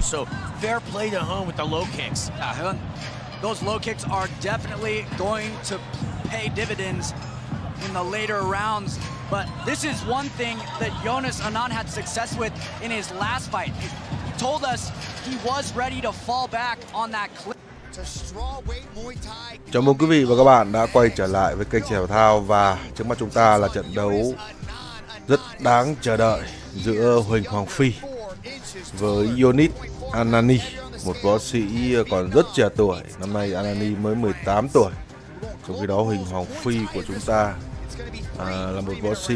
So fair play to Huỳnh with the low kicks. Those low kicks are definitely going to pay dividends in the later rounds. But this is one thing that Jonas Anand had success with in his last fight. He told us he was ready to fall back on that cliff. Chào mừng quý vị và các bạn đã quay trở lại với kênh Sao Thể Thao, và trước mắt chúng ta là trận đấu rất đáng chờ đợi giữa Huỳnh Hoàng Phi với Jonas Anand, một võ sĩ còn rất trẻ tuổi. Năm nay Anand mới 18 tuổi. Trong khi đó Huỳnh Hoàng Phi của chúng ta là một võ sĩ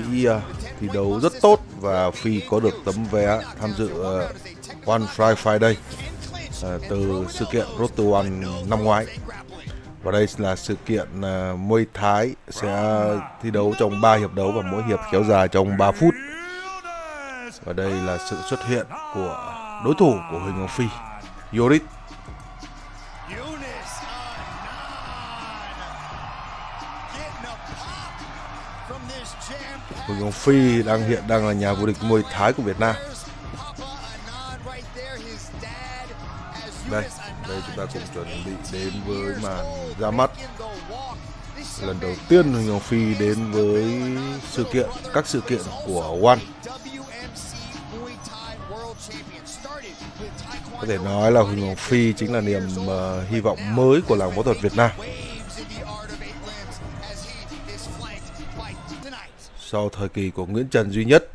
thi đấu rất tốt, và Phi có được tấm vé tham dự One Friday từ sự kiện Road to One năm ngoái. Và đây là sự kiện Muay Thái sẽ thi đấu trong 3 hiệp đấu và mỗi hiệp kéo dài trong 3 phút. Và đây là sự xuất hiện của đối thủ của Huỳnh Hoàng Phi, Jonas. Huỳnh Hoàng Phi đang là nhà vô địch Muay Thái của Việt Nam. Đây chúng ta cùng chuẩn bị đến với màn ra mắt. Lần đầu tiên Huỳnh Hoàng Phi đến với các sự kiện của One. Có thể nói là Huỳnh Hoàng Phi chính là niềm hy vọng mới của làng võ thuật Việt Nam. Sau thời kỳ của Nguyễn Trần duy nhất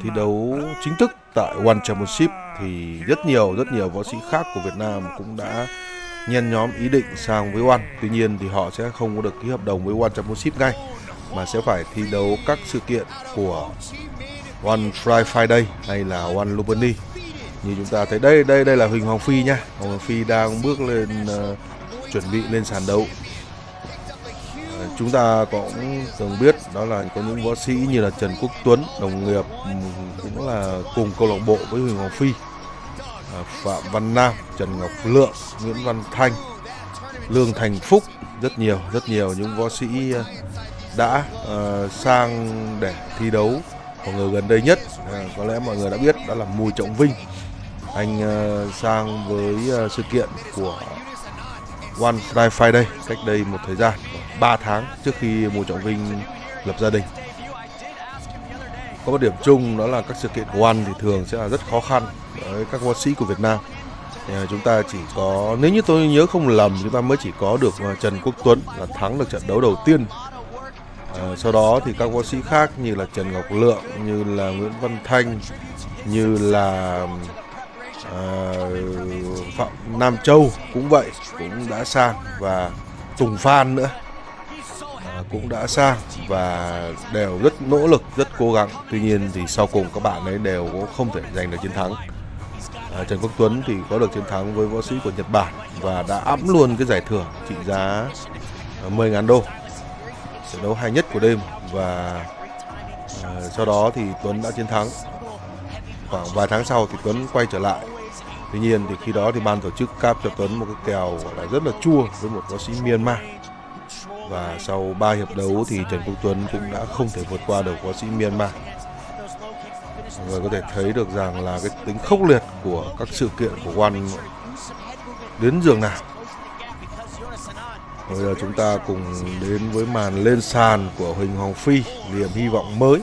thi đấu chính thức tại One Championship thì rất nhiều võ sĩ khác của Việt Nam cũng đã nhen nhóm ý định sang với One. Tuy nhiên thì họ sẽ không có được ký hợp đồng với One Championship ngay, mà sẽ phải thi đấu các sự kiện của One Friday hay là One Lubani. Như chúng ta thấy đây là Huỳnh Hoàng Phi nha. Huỳnh Hoàng Phi đang bước lên chuẩn bị lên sàn đấu. Chúng ta cũng từng biết đó là có những võ sĩ như là Trần Quốc Tuấn, đồng nghiệp cũng là cùng câu lạc bộ với Huỳnh Hoàng Phi, Phạm Văn Nam, Trần Ngọc Lượng, Nguyễn Văn Thanh, Lương Thành Phúc, rất nhiều những võ sĩ đã sang để thi đấu. Một người gần đây nhất có lẽ mọi người đã biết đó là Mùi Trọng Vinh. Anh sang với sự kiện của One Friday cách đây một thời gian 3 tháng trước khi Mùi Trọng Vinh lập gia đình. Có một điểm chung đó là các sự kiện của One thì thường sẽ là rất khó khăn với các võ sĩ của Việt Nam. Chúng ta chỉ có, nếu như tôi nhớ không lầm, chúng ta mới chỉ có được Trần Quốc Tuấn là thắng được trận đấu đầu tiên. Sau đó thì các võ sĩ khác như là Trần Ngọc Lượng, như là Nguyễn Văn Thanh, như là Phạm Nam Châu cũng vậy, cũng đã sang, và Tùng Phan nữa cũng đã sang và đều rất nỗ lực, rất cố gắng. Tuy nhiên thì sau cùng các bạn ấy đều cũng không thể giành được chiến thắng. Trần Quốc Tuấn thì có được chiến thắng với võ sĩ của Nhật Bản và đã ẵm luôn cái giải thưởng trị giá 10.000 đô, trận đấu hay nhất của đêm. Và sau đó thì Tuấn đã chiến thắng. Khoảng vài tháng sau thì Tuấn quay trở lại. Tuy nhiên thì khi đó thì ban tổ chức cáp cho Tuấn một cái kèo gọi là rất là chua với một võ sĩ Myanmar. Và sau 3 hiệp đấu thì Trần Quốc Tuấn cũng đã không thể vượt qua được võ sĩ Myanmar. Mọi người có thể thấy được rằng là cái tính khốc liệt của các sự kiện của One đến giường nào. Bây giờ chúng ta cùng đến với màn lên sàn của Huỳnh Hoàng Phi, niềm hy vọng mới.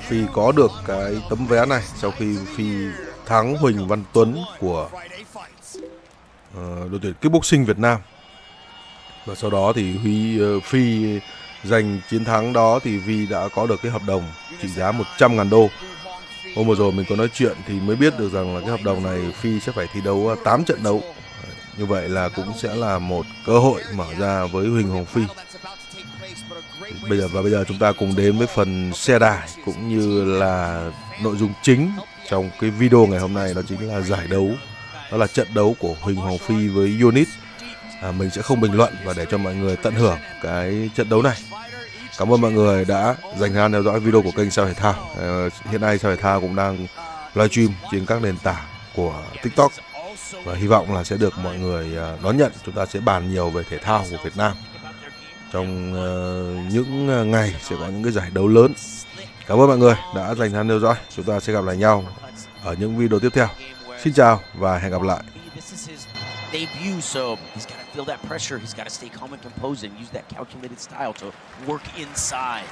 Phi có được cái tấm vé này sau khi Phi thắng Huỳnh Văn Tuấn của đội tuyển kickboxing Việt Nam. Và sau đó thì Phi giành chiến thắng đó thì Phi đã có được cái hợp đồng trị giá 100.000 đô. Hôm vừa rồi mình có nói chuyện thì mới biết được rằng là cái hợp đồng này Phi sẽ phải thi đấu 8 trận đấu. Như vậy là cũng sẽ là một cơ hội mở ra với Huỳnh Hoàng Phi. Bây giờ chúng ta cùng đến với phần xe đài cũng như là nội dung chính trong cái video ngày hôm nay, đó chính là giải đấu, đó là trận đấu của Huỳnh Hoàng Phi với Jonas. Mình sẽ không bình luận và để cho mọi người tận hưởng cái trận đấu này. Cảm ơn mọi người đã dành thời gian theo dõi video của kênh Sao Thể Thao. Hiện nay Sao Thể Thao cũng đang livestream trên các nền tảng của TikTok và hy vọng là sẽ được mọi người đón nhận. Chúng ta sẽ bàn nhiều về thể thao của Việt Nam. Trong những ngày sẽ có những cái giải đấu lớn. Cảm ơn mọi người đã dành thời gian theo dõi. Chúng ta sẽ gặp lại nhau ở những video tiếp theo. Xin chào và hẹn gặp lại. Debut, so he's got to feel that pressure. He's got to stay calm and composed and use that calculated style to work inside.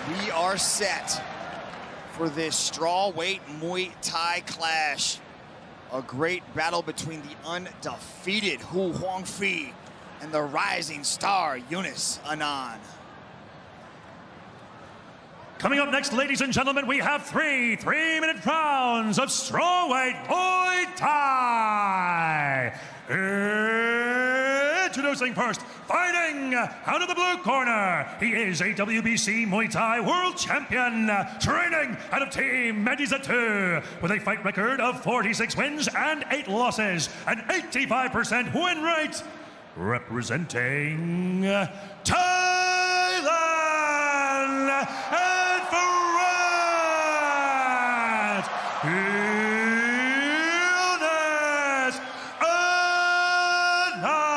We are set for this strawweight Muay Thai clash. A great battle between the undefeated Huỳnh Hoàng Phi and the rising star Yunus Anan. Coming up next, ladies and gentlemen, we have three-minute rounds of strawweight Muay Thai. Introducing first, fighting out of the blue corner. He is a WBC Muay Thai World Champion, training out of Team Medizatu with a fight record of 46 wins and 8 losses, an 85% win rate. Representing Thailand and France, Yunus Anan.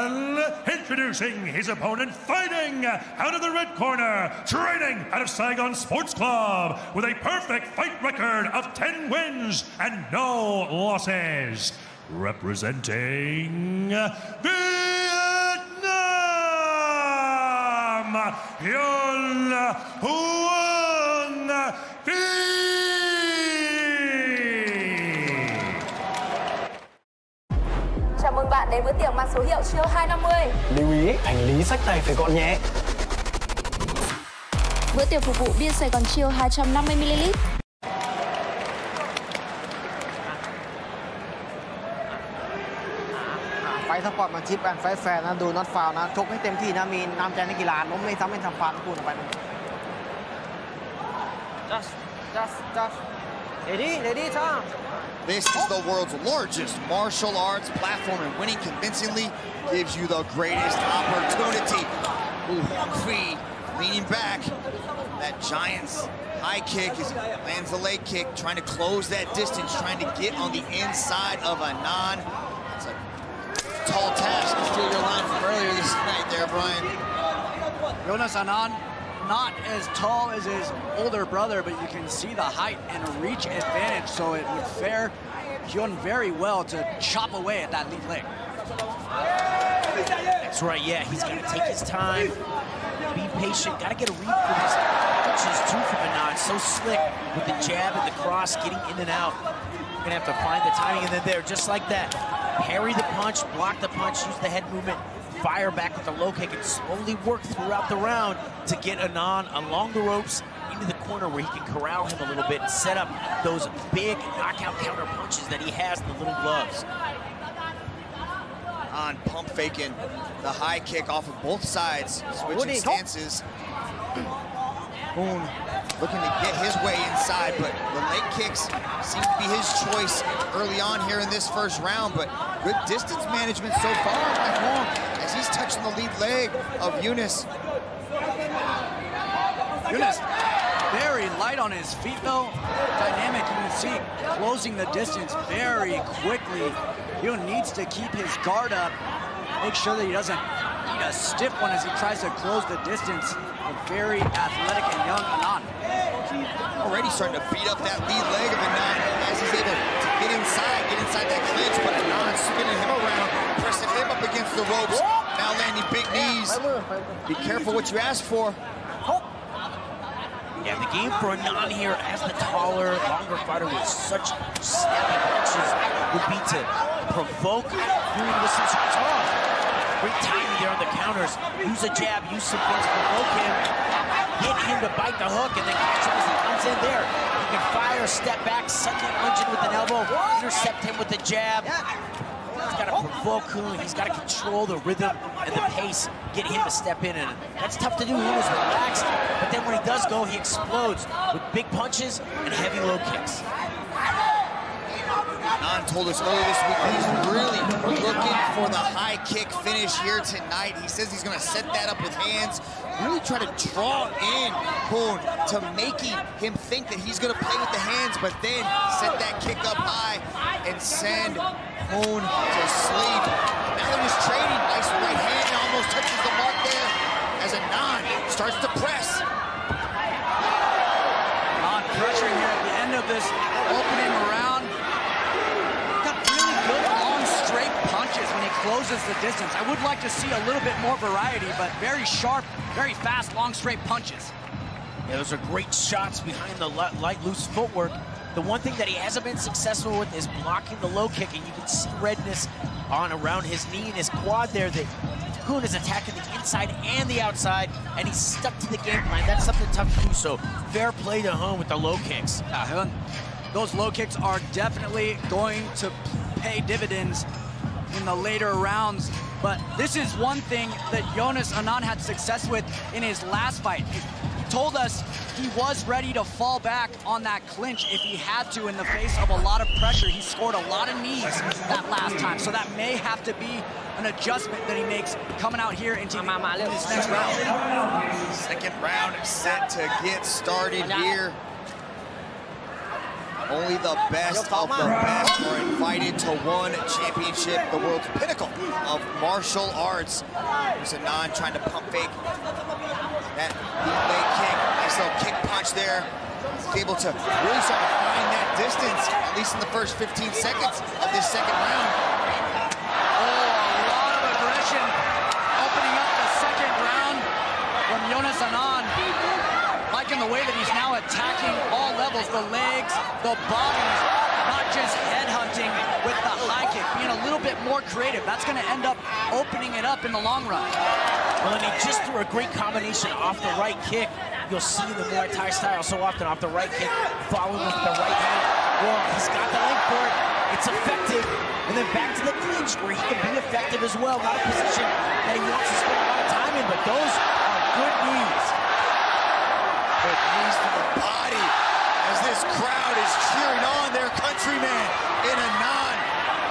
And introducing his opponent, fighting out of the red corner, training out of Saigon Sports Club with a perfect fight record of 10 wins and no losses. Representing Vietnam, Huỳnh Hoàng Phi. Chào mừng bạn đến với tiệc mang số hiệu chiêu 250. Lưu ý, hành lý xách tay phải gọn nhẹ. Bữa tiệc phục vụ bia Sài Gòn chiêu 250ml.ไฟสปอร์ตมันชิปกันไฟแฟร์นะดูน็อตฟาวนะชกให้เต็มที่นะมีน้ำใจนักกีฬาล้มไม่ซ้ำไม่ทำฟาวนะคุณไปนะ just ready Tom. This is the world's largest martial arts platform, and winning convincingly gives you the greatest opportunity. Huỳnh Hoàng Phi leaning back. That giant's high kick lands the leg kick, trying to close that distance, trying to get on the inside of Anan. It's a tall task to steal your line from earlier this night there, Brian. Yunus Anan, not as tall as his older brother, but you can see the height and reach advantage, so it would fare Hyun very well to chop away at that lead leg. That's right, yeah, he's got to take his time, be patient, got to get a read for his punches too from Anan. So slick with the jab and the cross, getting in and out. You're gonna have to find the timing, and then there, just like that, parry the punch, block the punch, use the head movement, fire back with the low kick, and slowly work throughout the round to get Anan along the ropes into the corner where he can corral him a little bit and set up those big knockout counter punches that he has in the little gloves. On pump faking the high kick off of both sides, switching stances. Boom, looking to get his way inside, but the leg kicks seem to be his choice early on here in this first round, but good distance management so far by Hong as he's touching the lead leg of Yunus. Yunus, very light on his feet though. Dynamic, you can see, closing the distance very quickly. Hyun needs to keep his guard up, make sure that he doesn't eat a stiff one as he tries to close the distance. A very athletic and young Anan. Already starting to beat up that lead leg of Anan as he's able to get inside that clinch, but Anan spinning him around, pressing him up against the ropes, now landing big knees. Be careful what you ask for. Yeah, the game for Anan here as the taller, longer fighter with such snappy punches would be to provoke Hyun with some strong. Great timing there on the counters. Use a jab, use some things, provoke him, get him to bite the hook, and then catch him as he comes in there. He can fire, step back, suddenly lunge in with an elbow, intercept him with the jab. He's got to provoke Hyun. He's got to control the rhythm and the pace, get him to step in, and that's tough to do. Hyun is relaxed, but then when he does go, he explodes with big punches and heavy low kicks. Anan told us earlier this week he's really looking for the high kick finish here tonight. He says he's going to set that up with hands, really try to draw in Hyun to making him think that he's going to play with the hands, but then set that kick up high and send Hoon to sleep. Now they're just trading. Nice right hand, almost touches the mark there as Anand starts to press. Anand pressuring here at the end of this opening round. Got really good long straight punches when he closes the distance. I would like to see a little bit more variety, but very sharp, very fast, long straight punches. Yeah, those are great shots behind the light, loose footwork. The one thing that he hasn't been successful with is blocking the low kick, and you can see redness on around his knee and his quad there. That Hoon is attacking the inside and the outside, and he's stuck to the game plan. That's something tough to do, so fair play to Hoon with the low kicks. Yeah, Hoon, those low kicks are definitely going to pay dividends in the later rounds. But this is one thing that Jonas Anand had success with in his last fight. He told us he was ready to fall back on that clinch if he had to in the face of a lot of pressure. He scored a lot of knees that last time, so that may have to be an adjustment that he makes coming out here into this next round. Second round set to get started here. Only the best of the best are invited to one championship, the world's pinnacle of martial arts. There's Anand trying to pump fake that leg kick. Nice little kick punch there. He's able to really start to find that distance, at least in the first 15 seconds of this second round. Oh, a lot of aggression opening up the second round from Jonas Anand. Liking the way that he's now attacking all levels, the legs, the bodies, not just headhunting with the high kick, being a little bit more creative. That's going to end up opening it up in the long run. Well, and he just threw a great combination off the right kick. You'll see the Muay Thai style so often off the right kick, following with the right hand. Well, he's got the length for it. It's effective. And then back to the clinch where he can be effective as well. Not a position that he wants to spend a lot of time in, but those are good knees. Good knees to the body as this crowd is cheering on their countryman in Anand.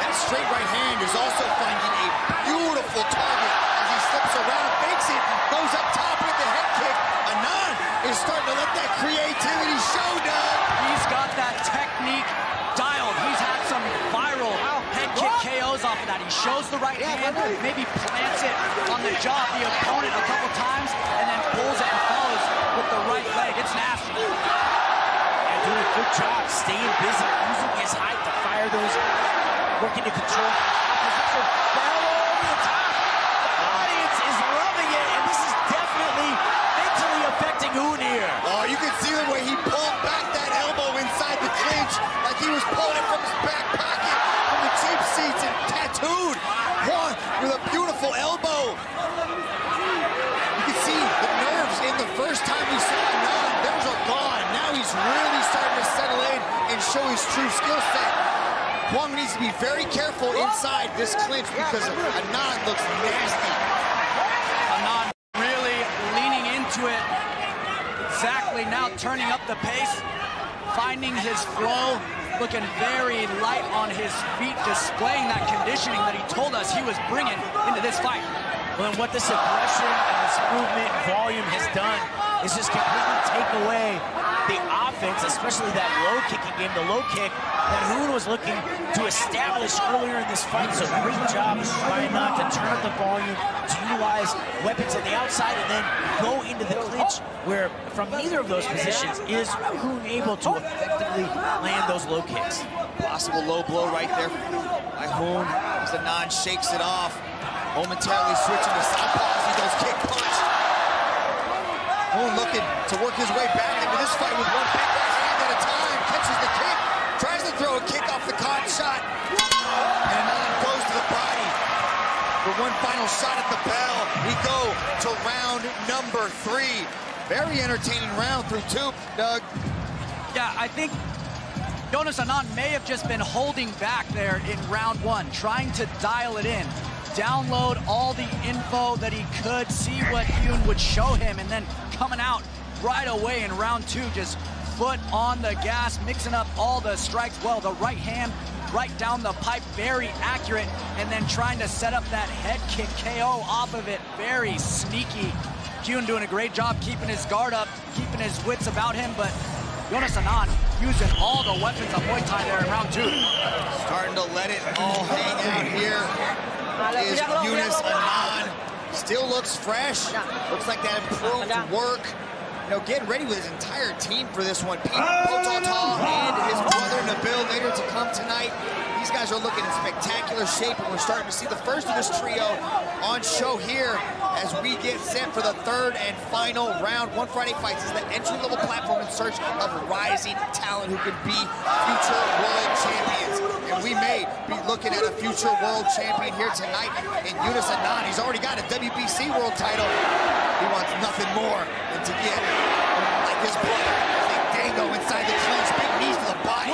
That straight right hand is also finding a beautiful target as he slips around, fakes it, goes up top with the head kick. Anand is starting to let that creativity show, Doug. He's got that technique dialed. He's had some viral head kick KOs off of that. He shows the right hand, maybe plants it on the jaw of the opponent a couple times, and then pulls it and follows with the right leg. It's nasty. And doing a good job staying busy, using his height to fire those, working to control opposition. Barrel over the top. The audience is loving it, and this is definitely mentally affecting Hoon here. Oh, you can see the way he pulled back that elbow inside the clinch, like he was pulling it from his back pocket, from the cheap seats, and tattooed one with a beautiful elbow. You can see the nerves in the first time we saw Anand, those are gone. Now he's really starting to settle in and show his true skill set. Kwang needs to be very careful inside this clinch because Anand looks nasty. Anand really leaning into it. Exactly, now turning up the pace, finding his flow, looking very light on his feet, displaying that conditioning that he told us he was bringing into this fight. Well, and what this aggression and this movement and volume has done is just completely take away the offense, especially that low kicking game, the low kick that Hoon was looking to establish earlier in this fight. So great job by Anand to turn up the volume, to utilize weapons on the outside, and then go into the clinch, where from neither of those positions is Hoon able to effectively land those low kicks. Possible low blow right there by Hoon as Anand shakes it off. Momentarily switching to southpaw as he goes kick punch. Hoon looking to work his way back into this fight with one big right hand at a time. Catches the kick, tries to throw a kick off the caught shot. And Anand goes to the body. For one final shot at the bell, we go to round number 3. Very entertaining round through 2, Doug. Yeah, I think Jonas Anand may have just been holding back there in round 1, trying to dial it in. Download all the info that he could, see what Hoon would show him, and then coming out right away in round 2, just foot on the gas, mixing up all the strikes well. The right hand right down the pipe, very accurate, and then trying to set up that head kick KO off of it. Very sneaky. Hoon doing a great job keeping his guard up, keeping his wits about him, but Jonas Anand using all the weapons of Muay Thai there in round 2. Starting to let it all hang out here is Jonas Anand. Still looks fresh. Looks like that improved work. You know, getting ready with his entire team for this one. Pete Pototol and his brother Nabil later to come tonight. These guys are looking in spectacular shape, and we're starting to see the first of this trio on show here as we get set for the third and final round. One Friday Fights is the entry-level platform in search of rising talent who could be future world champions. And we may be looking at a future world champion here tonight in Jonas Anand. He's already got a WBC world title. He wants nothing more than to get, like his brother, Dango inside the clinch, big knees to the body.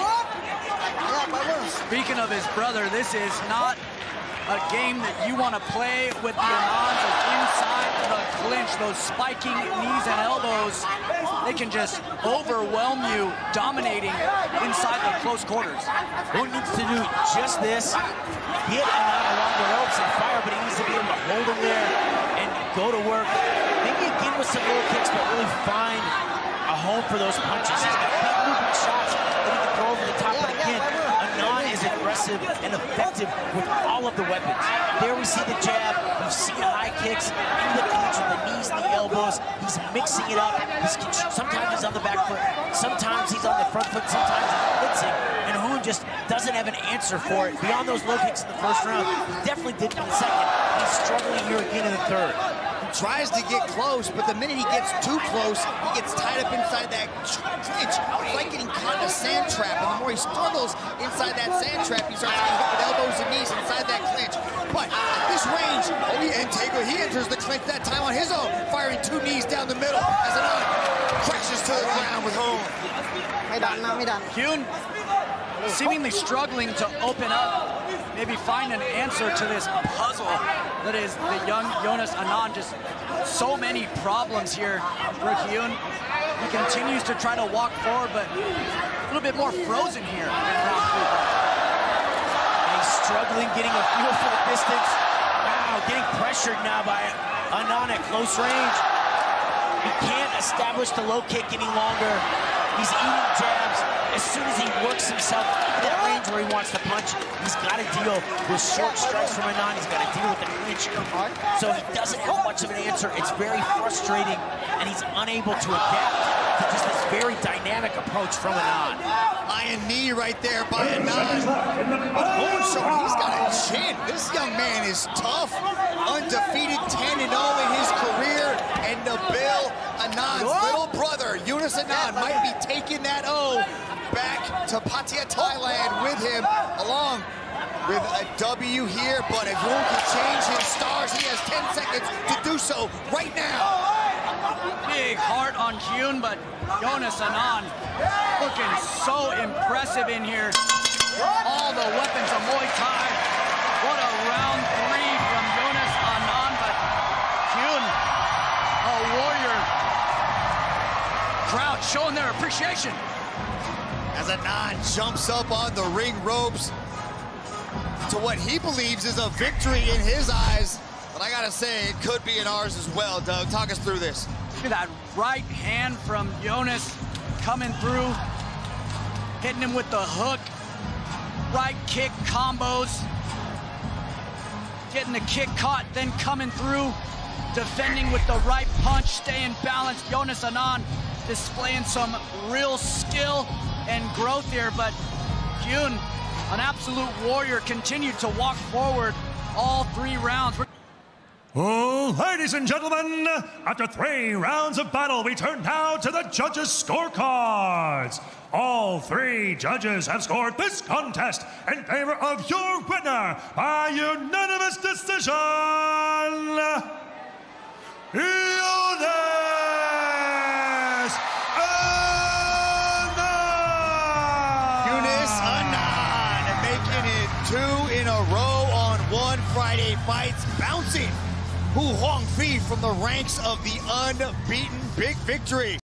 Speaking of his brother, this is not a game that you want to play with the Anands inside the clinch. Those spiking knees and elbows, they can just overwhelm you, dominating inside the close quarters. Who needs to do just this? Get Anand along the ropes and fire, but he needs to be able to hold him there and go to work. Maybe again with some low kicks, but really find a home for those punches. He's got big moving shots that he can throw over the top, but again, Anand is aggressive and effective with all of the weapons. There we see the jab, we've seen high kicks into the clinch with the knees and the elbows. He's mixing it up. Sometimes he's on the back foot, sometimes he's on the front foot, sometimes he's blitzing. And Huỳnh just doesn't have an answer for it. Beyond those low kicks in the first round, he definitely did in the second. He's struggling here again in the third. Tries to get close, but the minute he gets too close, he gets tied up inside that clinch. It's like getting caught in a sand trap, and the more he struggles inside that sand trap, he starts getting hit with elbows and knees inside that clinch. But at this range, he enters the clinch that time on his own, firing 2 knees down the middle as Anand crashes to the ground with Huỳnh. Huỳnh seemingly struggling to open up, maybe find an answer to this puzzle that is the young Jonas Anand. Just so many problems here for Huỳnh. He continues to try to walk forward, but a little bit more frozen here in round 2. He's struggling, getting a feel for the distance. Wow, getting pressured now by Anand at close range. He can't establish the low kick any longer. He's eating jabs. As soon as he works himself into that range where he wants to punch, he's got to deal with short strikes from Anand. He's got to deal with the clinch. So he doesn't have much of an answer. It's very frustrating, and he's unable to adapt to just this very dynamic approach from Anand. Iron knee right there by Anand. But Huỳnh showing he's got a chin. This young man is tough. Undefeated 10-0 in his career. And Nabil Anand's little brother, Jonas Anand, might be taking that O back to Pattaya, Thailand with him, along with a W here. But if Huỳnh can change his stars, he has 10 seconds to do so right now. Big heart on Huỳnh, but Jonas Anand looking so impressive in here. All the weapons of Muay Thai. What a round 3 from Jonas Anand, but Huỳnh, a warrior. Crowd showing their appreciation. As Anand jumps up on the ring ropes to what he believes is a victory in his eyes. But I gotta say, it could be in ours as well, Doug. Talk us through this. Look at that right hand from Jonas coming through, hitting him with the hook, right kick combos, getting the kick caught, then coming through, defending with the right punch, staying balanced. Jonas Anand displaying some real skill and growth here, but Huỳnh, an absolute warrior, continued to walk forward all 3 rounds. Oh, ladies and gentlemen, after 3 rounds of battle, we turn now to the judges' scorecards. All 3 judges have scored this contest in favor of your winner by unanimous decision, Jonas Anand! Jonas Anand making it 2 in a row on One Friday Fights, bouncing Huỳnh Hoàng Phi from the ranks of the unbeaten. Big victory.